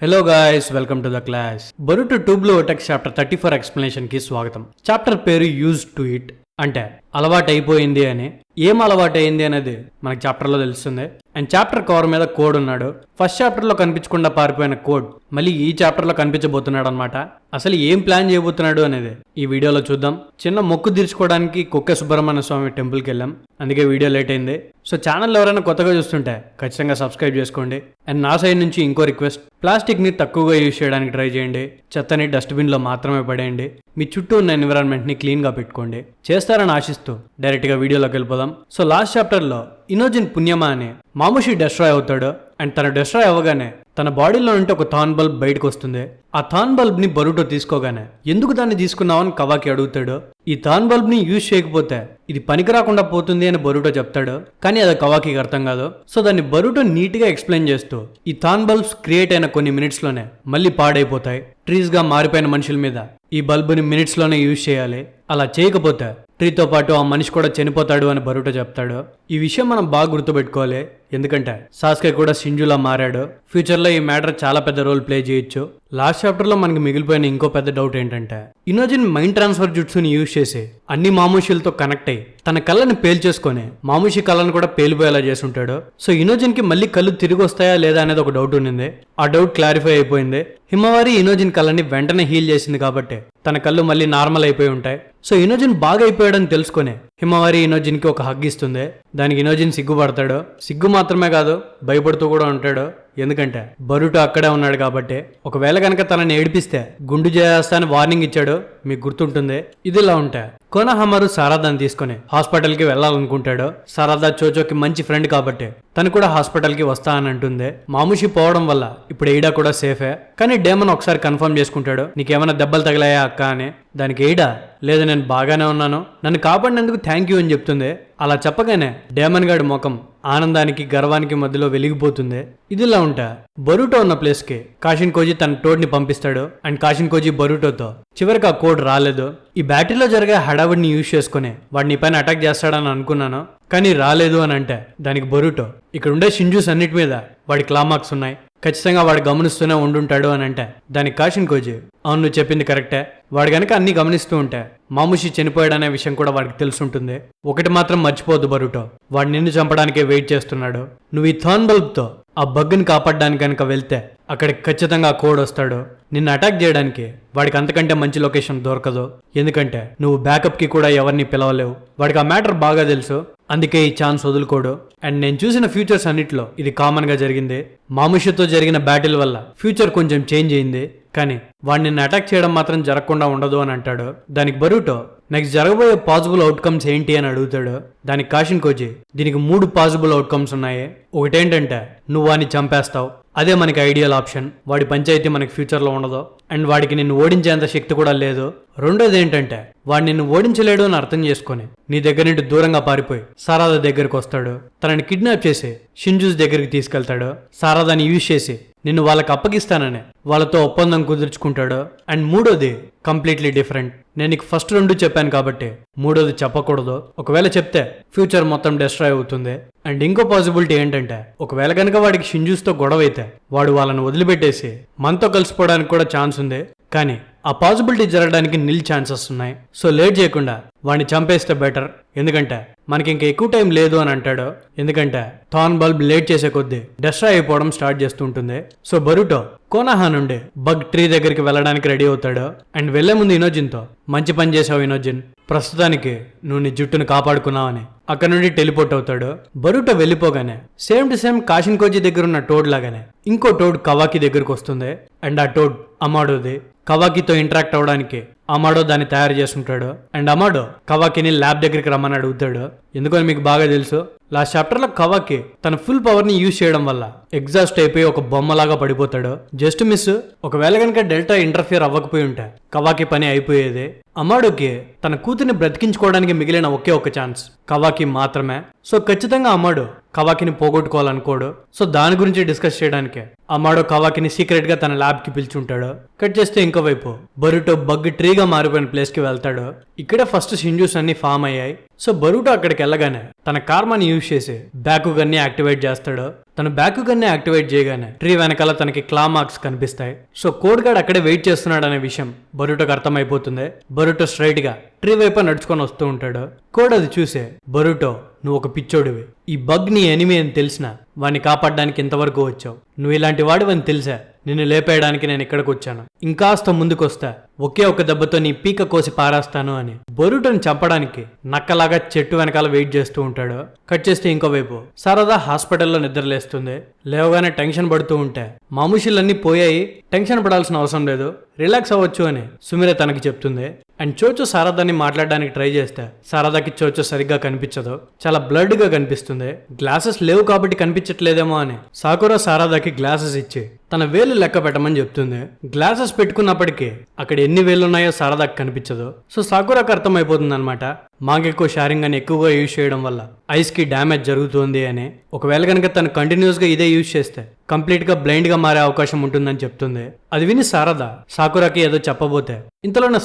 Hello guys, welcome to the class. Boruto ట్యూబ్లో tax chapter 34 explanation కి స్వాగతం. Chapter పేరు యూజ్ టు ఇట్, అంటే అలవాటు అయిపోయింది అని. ఏం అలవాటు అయింది అనేది మనకి చాప్టర్ లో తెలుస్తుంది. అండ్ చాప్టర్ కవర్ మీద కోడ్ ఉన్నాడు. ఫస్ట్ చాప్టర్ లో కనిపించకుండా పారిపోయిన కోడ్ మళ్ళీ ఈ చాప్టర్ లో కనిపించబోతున్నాడు అనమాట. అసలు ఏం ప్లాన్ చేయబోతున్నాడు అనేది ఈ వీడియోలో చూద్దాం. చిన్న మొక్కు తీర్చుకోవడానికి కుక్క సుబ్రహ్మణ్య స్వామి టెంపుల్కి వెళ్ళాం, అందుకే వీడియో లేట్ అయింది. సో ఛానల్ ఎవరైనా కొత్తగా చూస్తుంటే ఖచ్చితంగా సబ్స్క్రైబ్ చేసుకోండి. అండ్ నా సైడ్ నుంచి ఇంకో రిక్వెస్ట్, ప్లాస్టిక్ ని తక్కువగా యూజ్ చేయడానికి ట్రై చేయండి. చెత్తని డస్ట్బిన్ లో మాత్రమే పడేయండి. మీ చుట్టూ ఉన్న ఎన్విరాన్మెంట్ ని క్లీన్ గా పెట్టుకోండి. చేస్తారని ఆశిస్తూ డైరెక్ట్ గా వీడియోలోకి వెళ్ళిపోదాం. సో లాస్ట్ చాప్టర్ లో ఇనోజిన్ పుణ్యమా అని మాముషి డెస్ట్రాయ్ అవుతాడు. అండ్ తన డెస్ట్రాయ్ అవ్వగానే తన బాడీలో నుండి ఒక థాన్ బల్బ్ బయటకు వస్తుంది. ఆ థాన్ బల్బ్ ని బరుటో తీసుకోగానే ఎందుకు దాన్ని తీసుకున్నావని కవాకి అడుగుతాడు. ఈ థాన్ బల్బ్ ని యూజ్ చేయకపోతే ఇది పనికి రాకుండా పోతుంది అని బరుటో చెప్తాడు. కానీ అది కవాకి అర్థం కాదు. సో దాన్ని బరుటో నీట్ గా ఎక్స్ప్లెయిన్ చేస్తూ ఈ థాన్ బల్బ్స్ క్రియేట్ అయిన కొన్ని మినిట్స్ లోనే మళ్ళీ పాడైపోతాయి. ట్రీస్ గా మారిపోయిన మనుషుల మీద ఈ బల్బుని మినిట్స్ లోనే యూజ్ చేయాలి. అలా చేయకపోతే ట్రీతో పాటు ఆ మనిషి కూడా చనిపోతాడు అని బరుటో చెప్తాడు. ఈ విషయం మనం బాగా గుర్తుపెట్టుకోవాలి, ఎందుకంటే సాస్కే కూడా షింజులా మారాడు. ఫ్యూచర్ లో ఈ మ్యాటర్ చాలా పెద్ద రోల్ ప్లే చేయొచ్చు. లాస్ట్ చాప్టర్ లో మనకి మిగిలిపోయిన ఇంకో పెద్ద డౌట్ ఏంటంటే, ఇనోజిన్ మైండ్ ట్రాన్స్ఫర్ జుట్సుని యూజ్ చేసి అన్ని మాముషులతో కనెక్ట్ అయ్యి తన కళ్ళని పేల్చేసుకొని మాముషి కళ్ళను కూడా పేలిపోయేలా చేసుంటాడు. సో ఇనోజిన్ కి మళ్ళీ కళ్ళు తిరిగి వస్తాయా లేదా అనేది ఒక డౌట్ ఉండింది. ఆ డౌట్ క్లారిఫై అయిపోయింది. హిమవారి ఇనోజిన్ కళ్ళని వెంటనే హీల్ చేసింది కాబట్టి తన కళ్ళు మళ్ళీ నార్మల్ అయిపోయి ఉంటాయి. సో ఇనోజిన్ బాగా అయిపోయాడని తెలుసుకుని హిమవారి ఇనోజిన్ కి ఒక హగ్ ఇస్తుంది. దానికి ఇనోజిన్ సిగ్గుపడతాడు. సిగ్గు మాత్రమే కాదు, భయపడుతూ కూడా ఉంటాడు. ఎందుకంటే బరుటో అక్కడే ఉన్నాడు కాబట్టి. ఒకవేళ కనుక తనని ఏడిపిస్తే గుండు చేస్తా అని వార్నింగ్ ఇచ్చాడు, మీకు గుర్తుంటుంది. ఇదిలా ఉంటే కోనహమారు సారదాని తీసుకుని హాస్పిటల్ కి వెళ్లాలనుకుంటాడు. సారదా చోచోకి మంచి ఫ్రెండ్ కాబట్టి తను కూడా హాస్పిటల్ కి వస్తా అని అంటుంది. మాముషి పోవడం వల్ల ఇప్పుడు ఎయిడా కూడా సేఫే. కానీ డేమన్ ఒకసారి కన్ఫర్మ్ చేసుకుంటాడు, నీకేమైనా దెబ్బలు తగిలాయా అక్క అని. దానికి ఎయిడా, లేదు నేను బాగానే ఉన్నాను, నన్ను కాపాడినందుకు థ్యాంక్ యూ అని చెప్తుంది. అలా చెప్పగానే డేమన్ గాడి ముఖం ఆనందానికి గర్వానికి మధ్యలో వెలిగిపోతుంది. ఇదిలా ఉంటా బరుటో ఉన్న ప్లేస్ కి కాషిన్ కోజీ తన టోడ్ ని పంపిస్తాడు. అండ్ కాషిన్ కోజీ బరుటోతో చివరికి ఆ కోడ్ రాలేదు. ఈ బ్యాటరీలో జరిగే హడావుడిని యూజ్ చేసుకుని వాడిని పైన అటాక్ చేస్తాడని అనుకున్నాను, కానీ రాలేదు అని అంటే దానికి బరుటో, ఇక్కడ ఉండే షింజూస్ అన్నిటి మీద వాడి క్లా మార్క్స్ ఉన్నాయి, ఖచ్చితంగా వాడు గమనిస్తూనే ఉండుంటాడు అని అంటే దానికి కాషిన్ కోజీ, అవును నువ్వు చెప్పింది కరెక్టే, వాడు గనక అన్ని గమనిస్తూ ఉంటే మాముషి చనిపోయాడనే విషయం కూడా వాడికి తెలుసుంటుంది. ఒకటి మాత్రం మర్చిపోద్దు బరుటో, వాడు నిన్ను చంపడానికే వెయిట్ చేస్తున్నాడు. నువ్వు ఈ థాన్ బల్బ్ తో ఆ బగ్ని కాపాడడానికి కనుక వెళ్తే అక్కడికి ఖచ్చితంగా కోడ్ వస్తాడు. నిన్ను అటాక్ చేయడానికి వాడికి అంతకంటే మంచి లొకేషన్ దొరకదు. ఎందుకంటే నువ్వు బ్యాకప్ కి కూడా ఎవరిని పిలవలేవు. వాడికి ఆ మ్యాటర్ బాగా తెలుసు, అందుకే ఈ ఛాన్స్ వదులుకోడు. అండ్ నేను చూసిన ఫ్యూచర్స్ అన్నిట్లో ఇది కామన్ గా జరిగింది. మాముషితో జరిగిన బ్యాటిల్ వల్ల ఫ్యూచర్ కొంచెం చేంజ్ అయింది, కానీ వాడిని నిన్ను అటాక్ చేయడం మాత్రం జరగకుండా ఉండదు అని అంటాడు. దానికి బరుటో, నెక్స్ట్ జరగబోయే పాసిబుల్ అవుట్కమ్స్ ఏంటి అని అడుగుతాడు. దానికి కాషిన్ కోజీ, దీనికి 3 పాసిబుల్ అవుట్కమ్స్ ఉన్నాయి. ఒకటేంటంటే నువ్వు వాడిని చంపేస్తావు, అదే మనకి ఐడియల్ ఆప్షన్. వాడి పంచాయతీ మనకి ఫ్యూచర్ లో ఉండదు. అండ్ వాడికి నిన్ను ఓడించేంత శక్తి కూడా లేదు. రెండోది ఏంటంటే వాడు నిన్ను ఓడించలేడు అని అర్థం చేసుకుని నీ దగ్గర నుండి దూరంగా పారిపోయి సారదా దగ్గరికి వస్తాడు. తనని కిడ్నాప్ చేసి షింజూస్ దగ్గరికి తీసుకెళ్తాడు. సారదాని యూజ్ చేసి నిన్ను వాళ్ళకి అప్పగిస్తానని వాళ్ళతో ఒప్పందం కుదుర్చుకుంటాడు. అండ్ మూడోది కంప్లీట్లీ డిఫరెంట్. నేను నీకు ఫస్ట్ 2 చెప్పాను కాబట్టి మూడోది చెప్పకూడదు. ఒకవేళ చెప్తే ఫ్యూచర్ మొత్తం డిస్ట్రాయ్ అవుతుంది. అండ్ ఇంకో పాసిబిలిటీ ఏంటంటే ఒకవేళ కనుక వాడికి షింజూస్ తో గొడవ అయితే వాడు వాళ్ళని వదిలిపెట్టేసి మనతో కలిసిపోవడానికి కూడా ఛాన్స్ ఉంది. కానీ ఆ పాసిబిలిటీ జరగడానికి నిల్ ఛాన్సెస్ ఉన్నాయి. సో లేట్ చేయకుండా వాడిని చంపేస్తే బెటర్, ఎందుకంటే మనకి ఇంకా ఎక్కువ టైం లేదు అని అంటాడు. ఎందుకంటే థాన్ బల్బ్ లేట్ చేసే కొద్దీ డిస్ట్రాయ్ అయిపోవడం స్టార్ట్ చేస్తుంటుంది. సో బరుటో కోనహా నుండి బగ్ ట్రీ దగ్గరికి వెళ్ళడానికి రెడీ అవుతాడు. అండ్ వెళ్లే ముందు ఇనోజిన్ తో, మంచి పని చేసావు ఇనోజిన్, ప్రస్తుతానికి నువ్వు నీ జుట్టును కాపాడుకున్నావని అక్కడ నుండి టెలిపోర్ట్ అవుతాడు. బరుటో వెళ్ళిపోగానే సేమ్ టు సేమ్ కాషిన్ కోజీ దగ్గర ఉన్న టోడ్ లాగానే ఇంకో టోడ్ కవాకి దగ్గరకు వస్తుంది. అండ్ ఆ టోడ్ అమాడోది. కవాకితో ఇంటరాక్ట్ అవడానికి అమాడో దాన్ని తయారు చేసుకుంటాడు. అండ్ అమాడో కవాకిని ల్యాబ్ దగ్గరికి రమ్మని అడుగుతాడు. ఎందుకని మీకు బాగా తెలుసు, లాస్ట్ చాప్టర్ లో కవాకి తన ఫుల్ పవర్ ని యూజ్ చేయడం వల్ల ఎగ్జాస్ట్ అయిపోయి ఒక బొమ్మలాగా పడిపోతాడు. Just miss. ఒకవేళ కనుక డెల్టా ఇంటర్ఫియర్ అవ్వకపోయి ఉంటే కవాకి పని అయిపోయేది. అమాడోకి తన కూతుర్ని బ్రతికించుకోవడానికి మిగిలిన ఒకే ఒక ఛాన్స్ కవాకి మాత్రమే. సో ఖచ్చితంగా అమాడో కవాకిని పోగొట్టుకోవాలనుకోడు. సో దాని గురించి డిస్కస్ చేయడానికి అమాడో కవాకిని సీక్రెట్ గా తన ల్యాబ్ కి పిలుచుంటాడు. కట్ చేస్తే ఇంకోవైపు బరుటో బగ్ ట్రీగా మారిపోయిన ప్లేస్ కి వెళ్తాడు. ఇక్కడే ఫస్ట్ షింజూస్ అన్ని ఫామ్ అయ్యాయి. సో బరుటో అక్కడికి వెళ్ళగానే తన కార్మాని యూజ్ చేసి బ్యాకు గన్ని యాక్టివేట్ చేస్తాడు. తను బ్యాకుగన్నే యాక్టివేట్ చేయగానే ట్రీ వెనకాల తనకి క్లా మార్క్స్ కనిపిస్తాయి. సో కోడ్ గార్డ్ అక్కడే వెయిట్ చేస్తున్నాడు అనే విషయం బరూటోకి అర్థమైపోతుంది. బరూటో స్ట్రైట్ గా ట్రీ వైపు నడుచుకొని వస్తూ ఉంటాడు. కోడ్ అది చూసే, బరూటో నువ్వు ఒక పిచ్చోడివి, ఈ బగ్ నీ ఎనిమి అని తెలిసినా వాడిని కాపాడడానికి ఇంతవరకు వచ్చావు, నువ్వు ఇలాంటి వాడివని తెలిసా నిన్ను లేపేయడానికి నేను ఇక్కడికి వచ్చాను, ఇంకాస్త ముందుకొస్తా ఒకే ఒక దెబ్బతో నీ పీక కోసి పారేస్తాను అని బరూటోని చంపడానికి నక్కలాగా చెట్టు వెనకాల వెయిట్ చేస్తూ ఉంటాడు. కట్ చేస్తే ఇంకోవైపు శారదా హాస్పిటల్లో నిద్రలేస్తుంది. లేవగానే టెన్షన్ పడుతూ ఉంటే మామూషులన్నీ పోయాయి, టెన్షన్ పడాల్సిన అవసరం లేదు, రిలాక్స్ అవ్వచ్చు అని సుమిరే తనకి చెప్తుంది. అండ్ చోచో శారదాన్ని మాట్లాడడానికి ట్రై చేస్తే శారదాకి చోచో సరిగ్గా కనిపించదు, చాలా బ్లడ్ గా కనిపిస్తుంది. గ్లాసెస్ లేవు కాబట్టి కనిపించట్లేదేమో అని సాకురా శారదాకి గ్లాసెస్ ఇచ్చి తన వేలు లెక్క పెట్టమని చెప్తుంది. గ్లాసెస్ పెట్టుకున్నప్పటికీ అక్కడ ఎన్ని వేలు ఉన్నాయో శారదాకి కనిపించదు. సో సాకురాకి అర్థమైపోతుంది అనమాట మాంగెకో షారింగ్ అని ఎక్కువగా యూజ్ చేయడం వల్ల ఐస్ కి డ్యామేజ్ జరుగుతుంది అని. ఒకవేళ కనుక తను కంటిన్యూస్ గా ఇదే యూజ్ చేస్తే కంప్లీట్ గా బ్లైండ్ గా మారే అవకాశం ఉంటుందని చెప్తుంది. అది విని శారదా సాకురాకి ఏదో చెప్పబోతే ఇంతలోనే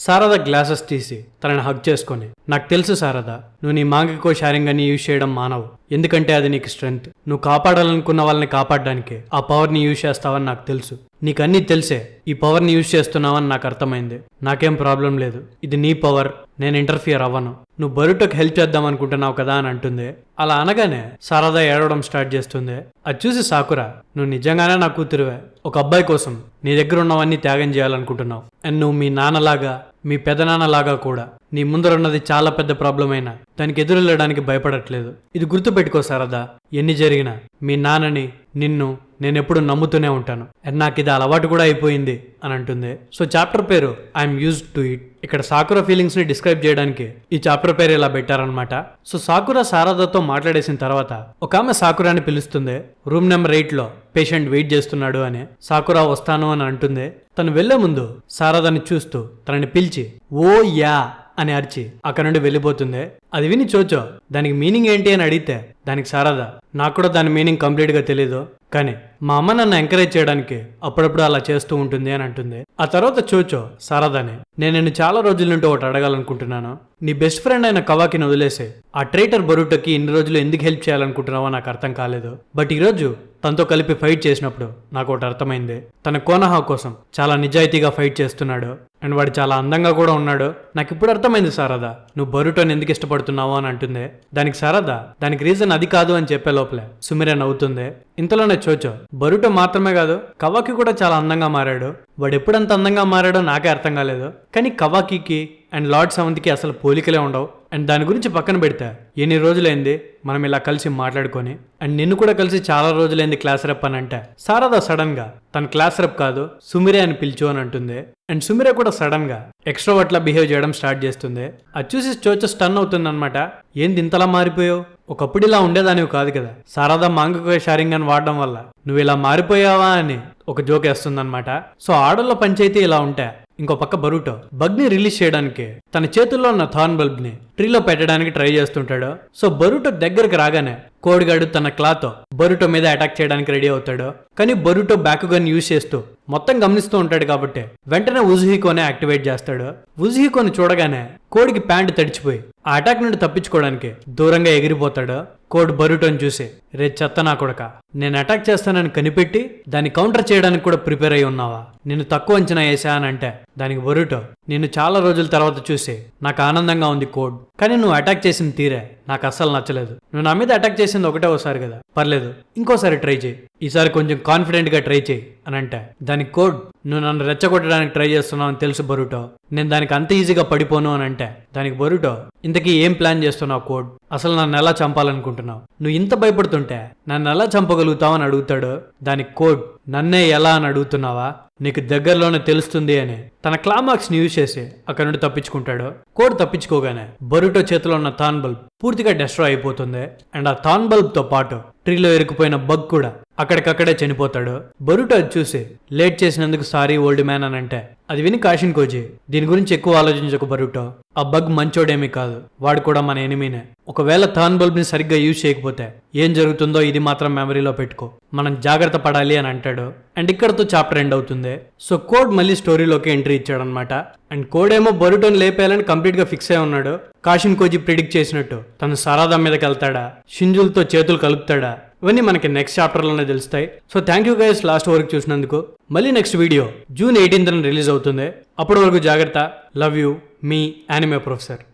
శారదా గ్లాసెస్ తీసి తనని హగ్ చేసుకొని, నాకు తెలుసు శారదా, నువ్వు నీ మాంగెకో షారింగ్ అని యూజ్ చేయడం మానవు, ఎందుకంటే అది నీకు స్ట్రెంగ్త్, నువ్వు కాపాడాలనుకున్న వాళ్ళని కాపాడడానికి ఆ పవర్ ని యూజ్ చేస్తావని నాకు తెలుసు, నీకు అన్నీ తెలిసే ఈ పవర్ ని యూజ్ చేస్తున్నావని నాకు అర్థమైంది, నాకేం ప్రాబ్లం లేదు, ఇది నీ పవర్, నేను ఇంటర్ఫియర్ అవ్వను, నువ్వు బరూటోకి హెల్ప్ చేద్దాం అనుకుంటున్నావు కదా అని అంటుంది. అలా అనగానే శారదా ఏడవడం స్టార్ట్ చేస్తుంది. అది చూసి సాకురా, నువ్వు నిజంగానే నా కూతురువే, ఒక అబ్బాయి కోసం నీ దగ్గర ఉన్నవన్నీ త్యాగం చేయాలనుకుంటున్నావు, అండ్ నువ్వు మీ నాన్నలాగా మీ పెదనాన్నలాగా కూడా నీ ముందరున్నది చాలా పెద్ద ప్రాబ్లం అయినా దానికి ఎదురెళ్ళడానికి భయపడట్లేదు. ఇది గుర్తుపెట్టుకో శారదా, ఎన్ని జరిగినా మీ నాన్నని నిన్ను నేనెప్పుడు నమ్ముతూనే ఉంటాను, అండ్ నాకు ఇది అలవాటు కూడా అయిపోయింది అని అంటుంది. సో చాప్టర్ పేరు ఐఎమ్ యూజ్డ్ టు ఇట్. ఇక్కడ సాకురా ఫీలింగ్స్ ని డిస్క్రైబ్ చేయడానికి ఈ చాప్టర్ పేరు ఇలా పెట్టారనమాట. సో సాకురా శారదాతో మాట్లాడేసిన తర్వాత ఒక ఆమె సాకురాని పిలుస్తుంది. రూమ్ నెంబర్ 8 లో పేషెంట్ వెయిట్ చేస్తున్నాడు అని. సాకురా వస్తాను అని అంటుంది. తను వెళ్లే ముందు శారదాని చూస్తూ తనని పిలిచి ఓ యా అని అరిచి అక్కడ నుండి వెళ్ళిపోతుంది. అది విని చోచో దానికి మీనింగ్ ఏంటి అని అడిగితే దానికి శారదా, నాకు కూడా దాని మీనింగ్ కంప్లీట్ గా తెలీదు, కానీ మా అమ్మ నన్ను ఎంకరేజ్ చేయడానికి అప్పుడప్పుడు అలా చేస్తూ ఉంటుంది అని అంటుంది. ఆ తర్వాత చోచో శారదాని, నేను నిన్ను చాలా రోజుల నుండి ఒకటి అడగాలనుకుంటున్నాను, నీ బెస్ట్ ఫ్రెండ్ అయిన కవాకిని వదిలేసి ఆ ట్రైటర్ బరూటోకి ఇన్ని రోజులు ఎందుకు హెల్ప్ చేయాలనుకుంటున్నావో నాకు అర్థం కాలేదు. బట్ ఈరోజు తనతో కలిపి ఫైట్ చేసినప్పుడు నాకు ఒకటి అర్థమైంది, తన కోనహా కోసం చాలా నిజాయితీగా ఫైట్ చేస్తున్నాడు, అండ్ వాడు చాలా అందంగా కూడా ఉన్నాడు. నాకు ఇప్పుడు అర్థమైంది శారదా, నువ్వు బరూటోని ఎందుకు ఇష్టపడుతున్నావు అని అంటుంది. దానికి శారదా, దానికి రీజన్ అది కాదు అని చెప్పే లోపలే సుమిరే నవ్వుతుంది. ఇంతలోనే చోచో, బరూటో మాత్రమే కాదు కవాకి కూడా చాలా అందంగా మారాడు, వాడు ఎప్పుడంత అందంగా మారాడో నాకే అర్థం కాలేదు, కానీ కవాకికి అండ్ లార్డ్ సెవెంత్కి అసలు పోలికలే ఉండవు. అండ్ దాని గురించి పక్కన పెడితే ఎన్ని రోజులైంది మనం ఇలా కలిసి మాట్లాడుకొని, అండ్ నిన్ను కూడా కలిసి చాలా రోజులైంది క్లాస్ రెప్ అని అంటే శారదా సడన్ గా తన క్లాస్ రెప్ కాదు సుమిరే అని పిలిచు అని అంటుంది. అండ్ సుమిరే కూడా సడన్ గా ఎక్స్ట్రోవర్ట్ లా బిహేవ్ చేయడం స్టార్ట్ చేస్తుంది. అది చూసి చోచో స్టన్ అవుతుంది అనమాట. ఏంది ఇంతలా మారిపోయావు, ఒకప్పుడు ఇలా ఉండేదానివి కాదు కదా, శారదా మాంగెకో షారింగ్ అని వాడడం వల్ల నువ్వు ఇలా మారిపోయావా అని ఒక జోక్ వేస్తుంది అనమాట. సో ఆడోళ్ళ పంచాయితీ ఇలా ఉంటే ఇంకో పక్క బరూటో బగ్ ని రిలీజ్ చేయడానికి తన చేతుల్లో ఉన్న థార్న్ బల్బ్ ని ట్రీలో పెట్టడానికి ట్రై చేస్తుంటాడు. సో బరూటో దగ్గరకు రాగానే కోడిగాడు తన క్లాతో బరూటో మీద అటాక్ చేయడానికి రెడీ అవుతాడు. కానీ బరూటో బ్యాక్ గన్ యూజ్ చేస్తూ మొత్తం గమనిస్తూ ఉంటాడు కాబట్టి వెంటనే ఉజుహికోనే యాక్టివేట్ చేస్తాడు. ఉజుహికోని చూడగానే కోడికి ప్యాంట్ తడిచిపోయి ఆ అటాక్ నుండి తప్పించుకోవడానికి దూరంగా ఎగిరిపోతాడు. కోడ్ బరూటోని చూసి, రే చెత్త నా కొడక, నేను అటాక్ చేస్తానని కనిపెట్టి దాన్ని కౌంటర్ చేయడానికి కూడా ప్రిపేర్ అయి ఉన్నావా, నిన్ను తక్కువ అంచనా వేసా అని అంటే దానికి బరూటో, నిన్ను చాలా రోజుల తర్వాత చూసి నాకు ఆనందంగా ఉంది కోడ్, కానీ నువ్వు అటాక్ చేసిన తీరే నాకు అస్సలు నచ్చలేదు, నువ్వు నా మీద అటాక్ చేసింది ఒకటే ఒకసారి కదా, పర్లేదు ఇంకోసారి ట్రై చేయి, ఈసారి కొంచెం కాన్ఫిడెంట్ గా ట్రై చేయి అని అంటే దానికి కోడ్, నువ్వు నన్ను రెచ్చగొట్టడానికి ట్రై చేస్తున్నావు అని తెలుసు బరూటో, నేను దానికి అంత ఈజీగా పడిపోను అని అంటే దానికి బరూటో, ఇంతకీ ఏం ప్లాన్ చేస్తున్నావు కోడ్, అసలు నన్ను ఎలా చంపాలనుకుంటున్నావు, నువ్వు ఇంత భయపడుతుంటే నన్ను ఎలా చంపగలుగుతావు అని అడుగుతాడు. దానికి కోడ్, నన్నే ఎలా అని అడుగుతున్నావా, నీకు దగ్గరలోనే తెలుస్తుంది అని తన క్లామాక్స్ ని యూజ్ చేసి అక్కడ నుండి తప్పించుకుంటాడు. కోడ్ తప్పించుకోగానే బరూటో చేతిలో ఉన్న థార్న్ బల్బ్ పూర్తిగా డెస్ట్రాయ్ అయిపోతుంది. అండ్ ఆ థార్న్ బల్బ్ తో పాటు ట్రీలో ఇరుక్కుపోయిన బగ్ కూడా అక్కడికక్కడే చనిపోతాడు. బరూటో అది చూసి, లేట్ చేసినందుకు సారీ ఓల్డ్ మ్యాన్ అని అంటే అది విని కాషిన్ కోజీ, దీని గురించి ఎక్కువ ఆలోచించకు బరూటో, ఆ బగ్ మంచోడేమీ కాదు, వాడు కూడా మన ఎనిమీనే, ఒకవేళ థార్న్ బల్బ్ ని సరిగ్గా యూజ్ చేయకపోతే ఏం జరుగుతుందో ఇది మాత్రం మెమరీలో పెట్టుకో, మనం జాగ్రత్త పడాలి అని అంటాడు. అండ్ ఇక్కడతో చాప్టర్ ఎండ్ అవుతుంది. సో కోడ్ మళ్ళీ స్టోరీలోకి ఎంట్రీ ఇచ్చాడనమాట. అండ్ కోడ్ ఏమో బరూటోని లేపేయాలని కంప్లీట్ గా ఫిక్స్ అయి ఉన్నాడు. కాషిన్ కోజీ ప్రిడిక్ట్ చేసినట్టు తను శారదా మీదకి వెళ్తాడా, షింజులతో చేతులు కలుపుతాడా, ఇవన్నీ మనకి నెక్స్ట్ చాప్టర్లోనే తెలుస్తాయి. So thank you guys last వరకు చూసినందుకు. మళ్ళీ next video June 18th release అవుతుంది. అప్పటి వరకు జాగ్రత్త. Love you, me anime professor.